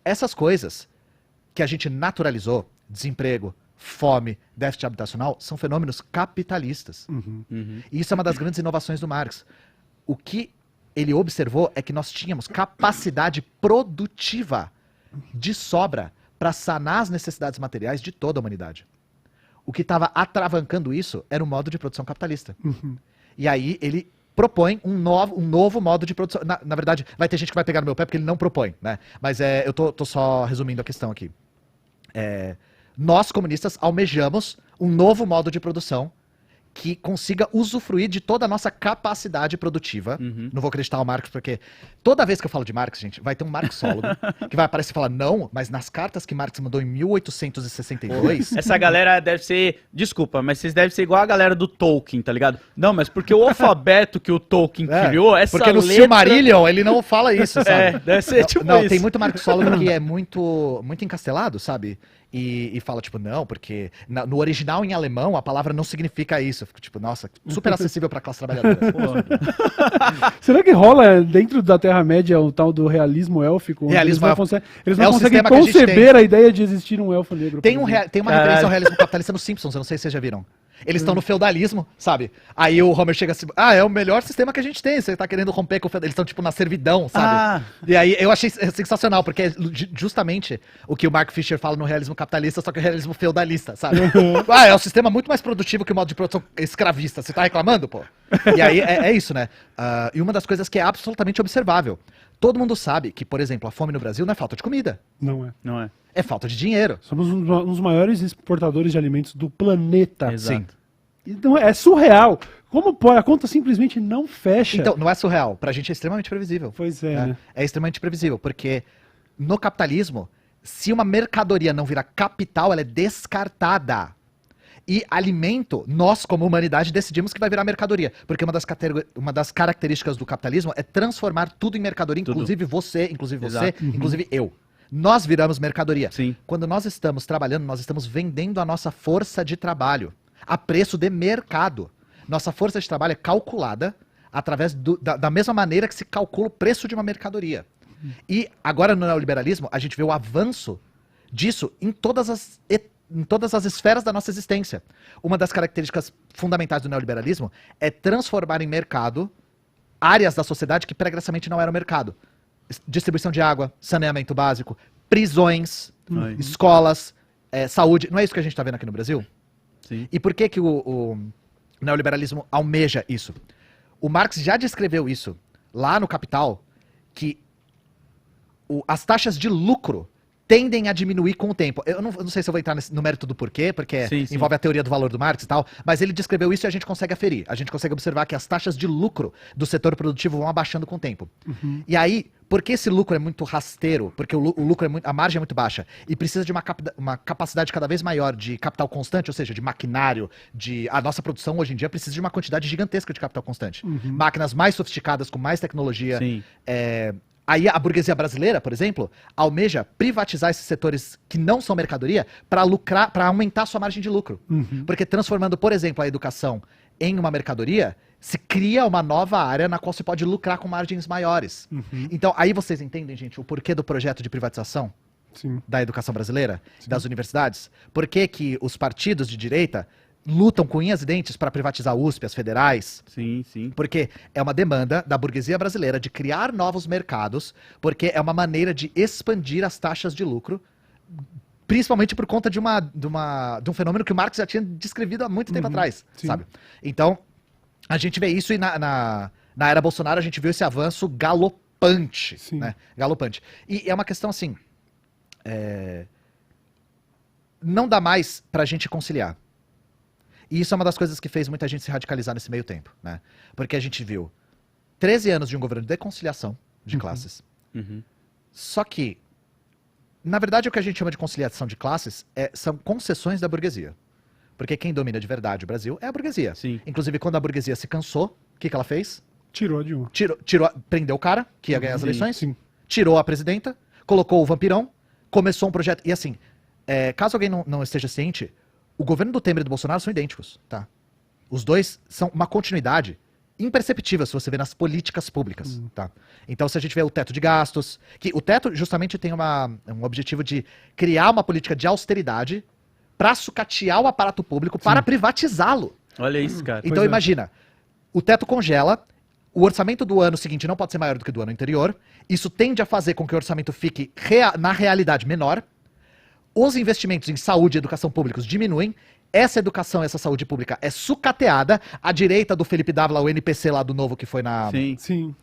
essas coisas que a gente naturalizou, desemprego, fome, déficit habitacional, são fenômenos capitalistas. E isso é uma das grandes inovações do Marx. O que ele observou é que nós tínhamos capacidade produtiva de sobra para sanar as necessidades materiais de toda a humanidade. O que estava atravancando isso era o modo de produção capitalista. E aí ele propõe um novo modo de produção. Na verdade, vai ter gente que vai pegar no meu pé porque ele não propõe, né? Mas eu tô só resumindo a questão aqui. Nós, comunistas, almejamos um novo modo de produção que consiga usufruir de toda a nossa capacidade produtiva. Não vou acreditar o Marx, porque toda vez que eu falo de Marx, gente, vai ter um marxólogo que vai aparecer e falar, não, mas nas cartas que Marx mandou em 1862... Essa galera deve ser... Desculpa, mas vocês devem ser igual a galera do Tolkien, tá ligado? Não, mas porque o alfabeto que o Tolkien criou, essa porque no letra... Silmarillion ele não fala isso, sabe? Deve ser tipo não, isso. Tem muito marxólogo que é muito encastelado, sabe? E fala, tipo, não, porque no original em alemão a palavra não significa isso. Eu fico, tipo, nossa, super acessível pra classe trabalhadora. Será que rola dentro da Terra-média o tal do realismo élfico? Realismo élfico. Eles não conseguem conceber a ideia de existir um elfo negro. Tem uma referência ao realismo capitalista nos Simpsons, eu não sei se vocês já viram. Eles estão no feudalismo, sabe? Aí o Homer chega assim, é o melhor sistema que a gente tem, você tá querendo romper com o feudalismo. Eles estão, tipo, na servidão, sabe? E aí eu achei sensacional, porque é justamente o que o Mark Fisher fala no realismo capitalista, só que o realismo feudalista, sabe? É um sistema muito mais produtivo que o modo de produção escravista. Você tá reclamando, pô? E aí é isso, né? E uma das coisas que é absolutamente observável. Todo mundo sabe que, por exemplo, a fome no Brasil não é falta de comida. Não é. Não é. É falta de dinheiro. Somos um dos maiores exportadores de alimentos do planeta. Exato. Sim. Então é surreal. Como pode? A conta simplesmente não fecha. Então, não é surreal. Pra gente é extremamente previsível. Pois é. Né? É extremamente previsível, porque no capitalismo, se uma mercadoria não virar capital, ela é descartada. E alimento, nós como humanidade decidimos que vai virar mercadoria. Porque uma das características do capitalismo é transformar tudo em mercadoria, inclusive você, inclusive eu. Nós viramos mercadoria. Sim. Quando nós estamos trabalhando, nós estamos vendendo a nossa força de trabalho a preço de mercado. Nossa força de trabalho é calculada através da mesma maneira que se calcula o preço de uma mercadoria. E agora no neoliberalismo, a gente vê o avanço disso em todas as esferas da nossa existência. Uma das características fundamentais do neoliberalismo é transformar em mercado áreas da sociedade que pregressamente não eram mercado. Distribuição de água, saneamento básico, prisões, escolas, saúde. Não é isso que a gente está vendo aqui no Brasil? Sim. E por que o neoliberalismo almeja isso? O Marx já descreveu isso lá no Capital, que as taxas de lucro tendem a diminuir com o tempo. Eu não sei se eu vou entrar no mérito do porquê, porque envolve a teoria do valor do Marx e tal, mas ele descreveu isso e a gente consegue aferir. A gente consegue observar que as taxas de lucro do setor produtivo vão abaixando com o tempo. E aí, porque esse lucro é muito rasteiro, porque o lucro a margem é muito baixa, e precisa de uma capacidade cada vez maior de capital constante, ou seja, de maquinário, a nossa produção hoje em dia precisa de uma quantidade gigantesca de capital constante. Máquinas mais sofisticadas, com mais tecnologia. Aí a burguesia brasileira, por exemplo, almeja privatizar esses setores que não são mercadoria para lucrar, para aumentar a sua margem de lucro. Porque transformando, por exemplo, a educação em uma mercadoria, se cria uma nova área na qual se pode lucrar com margens maiores. Então, aí vocês entendem, gente, o porquê do projeto de privatização da educação brasileira, das universidades? Por que que os partidos de direita lutam com unhas e dentes para privatizar a USP, as federais? Sim, sim. Porque é uma demanda da burguesia brasileira de criar novos mercados, porque é uma maneira de expandir as taxas de lucro, principalmente por conta de um fenômeno que o Marx já tinha descrevido há muito tempo atrás, sabe? Então, a gente vê isso e na era Bolsonaro a gente viu esse avanço galopante, né? Galopante. E é uma questão assim, não dá mais pra gente conciliar. E isso é uma das coisas que fez muita gente se radicalizar nesse meio tempo, né? Porque a gente viu 13 anos de um governo de conciliação de classes. Só que, na verdade, o que a gente chama de conciliação de classes são concessões da burguesia. Porque quem domina de verdade o Brasil é a burguesia. Sim. Inclusive, quando a burguesia se cansou, o que ela fez? Tirou de um. Prendeu o cara, que ia ganhar as eleições, tirou a presidenta, colocou o vampirão, começou um projeto... E assim, caso alguém não esteja ciente... O governo do Temer e do Bolsonaro são idênticos, tá? Os dois são uma continuidade imperceptível se você vê nas políticas públicas, tá? Então, se a gente vê o teto de gastos, que o teto justamente tem um objetivo de criar uma política de austeridade para sucatear o aparato público, para privatizá-lo. Olha isso, cara. Então, imagina, o teto congela, o orçamento do ano seguinte não pode ser maior do que o do ano anterior, isso tende a fazer com que o orçamento fique, na realidade, menor, os investimentos em saúde e educação públicos diminuem, essa educação, essa saúde pública é sucateada, a direita do Felipe Dávila, o NPC lá do Novo que foi Sim.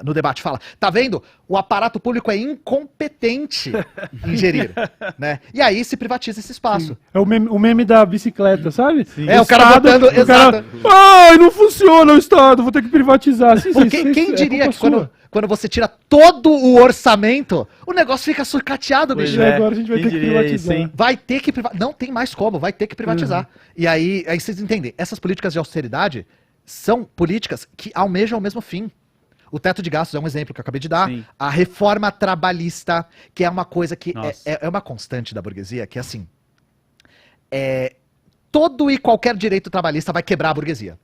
no debate fala, tá vendo? O aparato público é incompetente em gerir, né? E aí se privatiza esse espaço. É o meme da bicicleta, sabe? É, o cara botando, exato. Ai, não funciona o Estado, vou ter que privatizar. Quem diria que quando você tira todo o orçamento, o negócio fica sucateado, bicho. E agora a gente vai ter que privatizar. Isso, Vai ter que privatizar. Não tem mais como, vai ter que privatizar. E aí vocês entendem, essas políticas de austeridade são políticas que almejam o mesmo fim. O teto de gastos é um exemplo que eu acabei de dar. Sim. A reforma trabalhista, que é uma coisa que Nossa. é uma constante da burguesia, que é assim, todo e qualquer direito trabalhista vai quebrar a burguesia.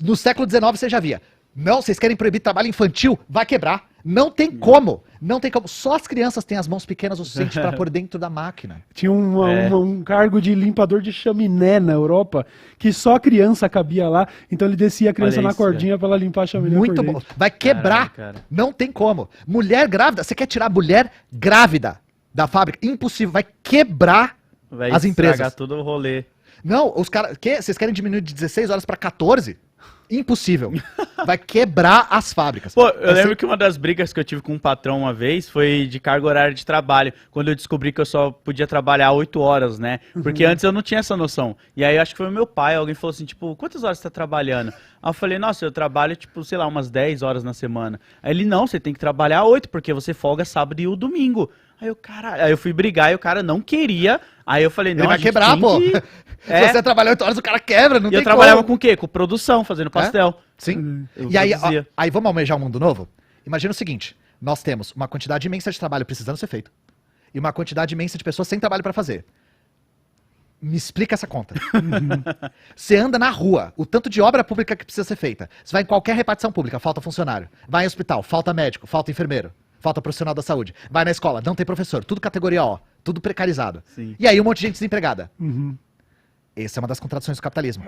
No século XIX você já via. Não, vocês querem proibir trabalho infantil? Vai quebrar. Não tem como. Não tem como. Só as crianças têm as mãos pequenas o suficiente para pôr dentro da máquina. Tinha um cargo de limpador de chaminé na Europa, que só a criança cabia lá, então ele descia a criança Olha na isso, cordinha pra ela limpar a chaminé Muito por bom. dentro. Vai quebrar. Caralho, cara. Não tem como. Mulher grávida, você quer tirar a mulher grávida da fábrica? Impossível. Vai quebrar Vai as empresas. estragar todo o rolê. Não, os caras. Vocês querem diminuir de 16 horas para 14? Impossível. Vai quebrar as fábricas. Pô, eu lembro que uma das brigas que eu tive com um patrão uma vez foi de carga horária de trabalho, quando eu descobri que eu só podia trabalhar 8 horas, né? Porque antes eu não tinha essa noção. E aí eu acho que foi o meu pai, alguém falou assim, tipo, quantas horas você tá trabalhando? Aí eu falei, nossa, eu trabalho, tipo, sei lá, umas 10 horas na semana. Aí ele, não, você tem que trabalhar 8, porque você folga sábado e o domingo. Aí eu, caralho, aí eu fui brigar e o cara não queria. Aí eu falei, não, Ele vai a gente quebrar, tem pô. que- Se você trabalhar 8 horas, o cara quebra, não E tem eu trabalhava como. com o quê? Com produção, fazendo pastel. Sim. Eu E aí, produzia. aí vamos almejar um mundo novo? Imagina o seguinte, nós temos uma quantidade imensa de trabalho precisando ser feito e uma quantidade imensa de pessoas sem trabalho para fazer. Me explica essa conta. Você anda na rua, o tanto de obra pública que precisa ser feita. Você vai em qualquer repartição pública, falta funcionário. Vai em hospital, falta médico, falta enfermeiro, falta profissional da saúde. Vai na escola, não tem professor, tudo categoria O, tudo precarizado. Sim. E aí um monte de gente desempregada. Uhum. Essa é uma das contradições do capitalismo.